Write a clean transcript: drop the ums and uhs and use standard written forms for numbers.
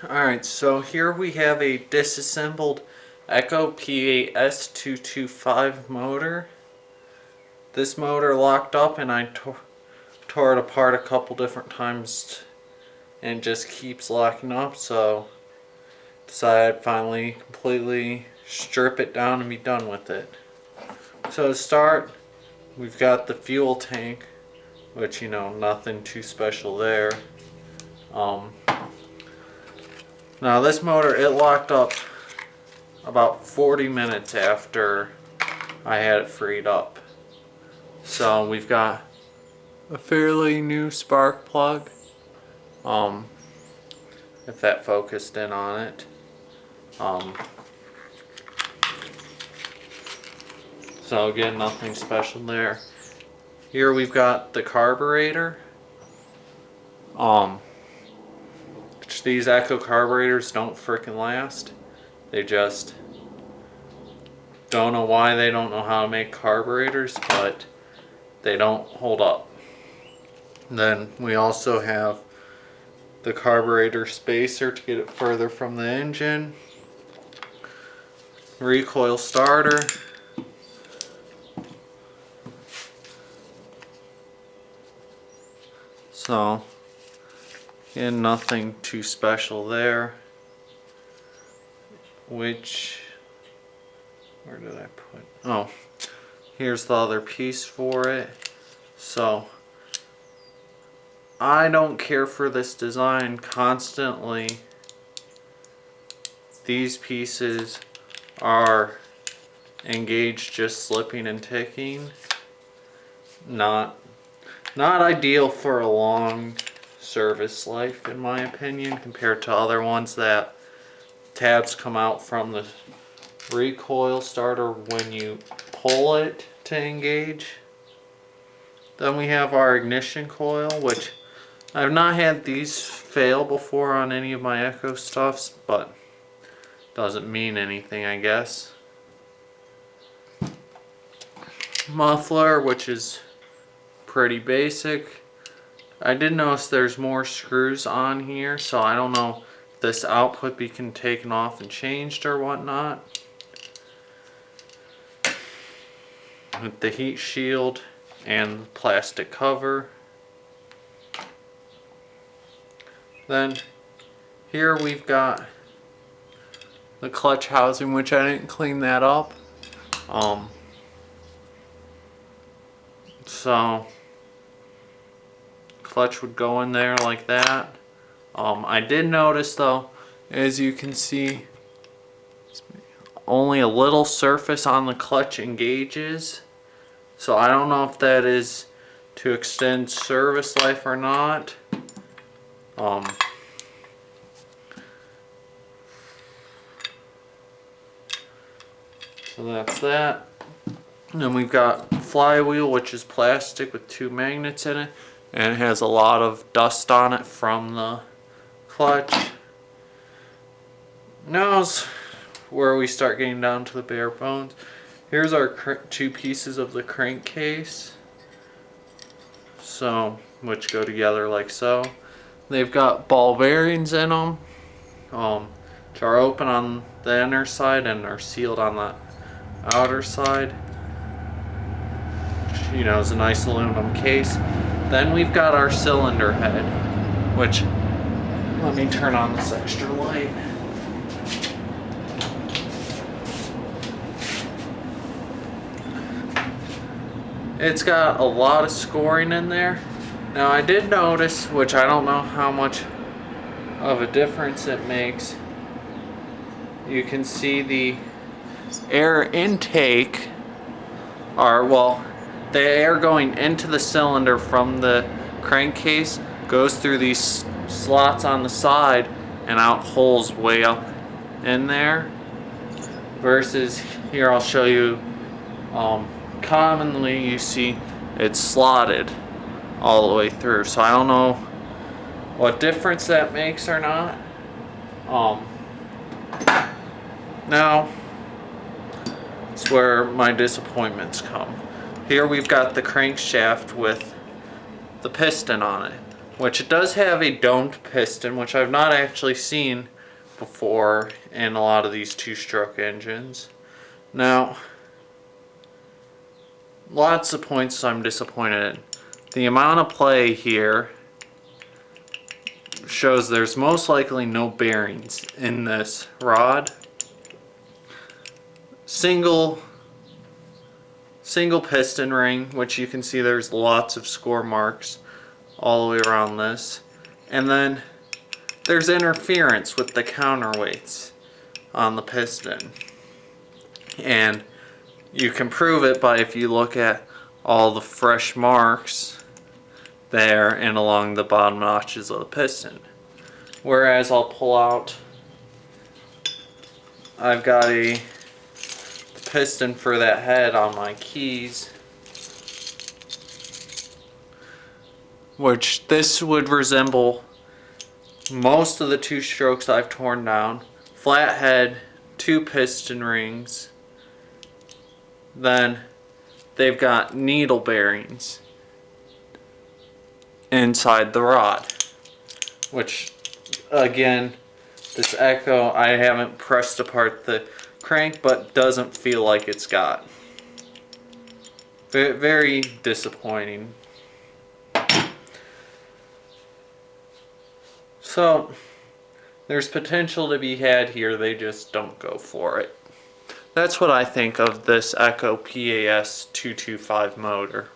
Alright, so here we have a disassembled Echo P8S225 motor. This motor locked up and I tore it apart a couple different times and it just keeps locking up, so decided I'd finally completely strip it down and be done with it. So to start, we've got the fuel tank, which, nothing too special there. Now this motor, it locked up about 40 minutes after I had it freed up. So we've got a fairly new spark plug, if that focused in on it. So again, nothing special there. Here we've got the carburetor. These Echo carburetors don't frickin' last. They just don't know why they don't know how to make carburetors, but they don't hold up. Then we also have the carburetor spacer to get it further from the engine. Recoil starter. So, again, nothing too special there. Where did I put? Oh, here's the other piece for it. So, I don't care for this design constantly. These pieces are engaged, just slipping and ticking. Not ideal for a long service life, in my opinion, compared to other ones that tabs come out from the recoil starter when you pull it to engage. Then we have our ignition coil, which I've not had these fail before on any of my Echo stuffs, but doesn't mean anything, I guess. Muffler, which is pretty basic. I did notice there's more screws on here, so I don't know if this output can be taken off and changed or whatnot. With the heat shield and plastic cover. Then here we've got the clutch housing, which I didn't clean that up. So clutch would go in there like that. I did notice though, as you can see, only a little surface on the clutch engages. So I don't know if that is to extend service life or not. So that's that. And then we've got flywheel, which is plastic with 2 magnets in it, and it has a lot of dust on it from the clutch. Now's where we start getting down to the bare bones. Here's our 2 pieces of the crankcase, which go together like so. They've got ball bearings in them, which are open on the inner side and are sealed on the outer side. Is a nice aluminum case. Then we've got our cylinder head, which, let me turn on this extra light. It's got a lot of scoring in there. Now I did notice, which I don't know how much of a difference it makes, you can see the air intake, the air going into the cylinder from the crankcase goes through these slots on the side and out holes way up in there. Versus here, I'll show you, commonly you see it's slotted all the way through. So I don't know what difference that makes or not. Now, it's where my disappointments come. Here we've got the crankshaft with the piston on it. which it does have a domed piston, which I've not actually seen before in a lot of these two-stroke engines. Now, lots of points I'm disappointed in. The amount of play here shows there's most likely no bearings in this rod. Single piston ring, which you can see there's lots of score marks all the way around this. And then there's interference with the counterweights on the piston. And you can prove it by if you look at all the fresh marks there and along the bottom notches of the piston. Whereas I'll pull out, I've got a piston for that head on my keys, which this would resemble most of the two strokes I've torn down. Flat head, 2 piston rings. Then they've got needle bearings inside the rod, which again, this Echo, I haven't pressed apart the crank, but doesn't feel like it's got. Very disappointing. So there's potential to be had here, they just don't go for it. That's what I think of this Echo PAS 225 motor.